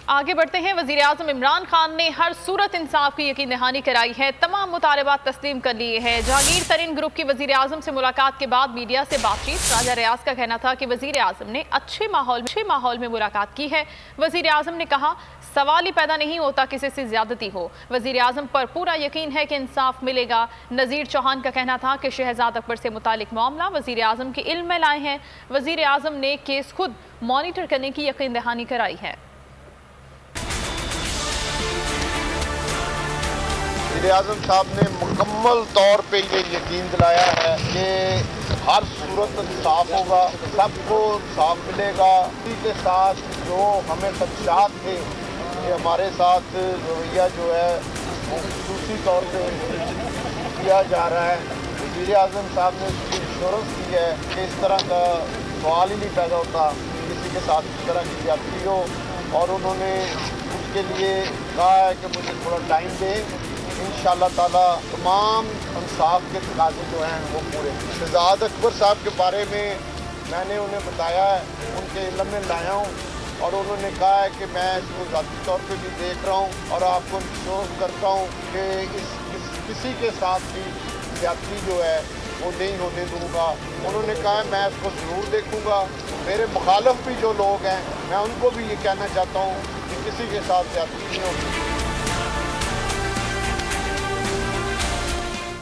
आगे बढ़ते हैं। वज़ीर-ए-आज़म इमरान खान ने हर सूरत इंसाफ की यकीन दहानी कराई है, तमाम मुतालबात तस्लीम कर लिए हैं। जहांगीर तरीन ग्रुप की वज़ीर-ए-आज़म से मुलाकात के बाद मीडिया से बातचीत, राजा रियाज का कहना था कि वज़ीर-ए-आज़म ने अच्छे माहौल में मुलाकात की है। वज़ीर-ए-आज़म ने कहा, सवाल ही पैदा नहीं होता किसी से ज्यादती हो। वज़ीर-ए-आज़म पर पूरा यकीन है कि इंसाफ मिलेगा। नज़ीर चौहान का कहना था कि शहजाद अकबर से मुतालिक मामला वज़ीर-ए-आज़म के इल्म में लाए हैं। वज़ीर-ए-आज़म ने केस खुद मॉनिटर करने की यकीन दहानी कराई है। वज़ीर-ए-आज़म साहब ने मुकम्मल तौर पे ये यकीन दिलाया है कि हर सूरत इंसाफ होगा, सबको इंसाफ मिलेगा। इसी के साथ जो हमें खदशात थे कि हमारे साथ रवैया जो है वो खसूसी तौर पे किया जा रहा है, वज़ीर-ए-आज़म साहब ने उसकी इंश्योरेंस की है कि इस तरह का सवाल ही नहीं पैदा होता किसी के साथ इस तरह की ज्यादती हो। और उन्होंने उसके लिए कहा है कि मुझे थोड़ा टाइम दें, इंशाअल्लाह ताला तमाम इंसाफ के तकाज़े जो हैं वो पूरे। शहजाद अकबर साहब के बारे में मैंने उन्हें बताया है, उनके इल्म में लाया हूँ और उन्होंने कहा है कि मैं इसको ज़ाती तौर पे भी देख रहा हूँ और आपको इंश्योर करता हूँ कि किसी के साथ भी ज्यादती जो है वो नहीं होने दूँगा। उन्होंने कहा है मैं इसको ज़रूर देखूँगा। मेरे मुखालिफ भी जो लोग हैं मैं उनको भी ये कहना चाहता हूँ कि किसी के साथ ज्यादती नहीं होगी।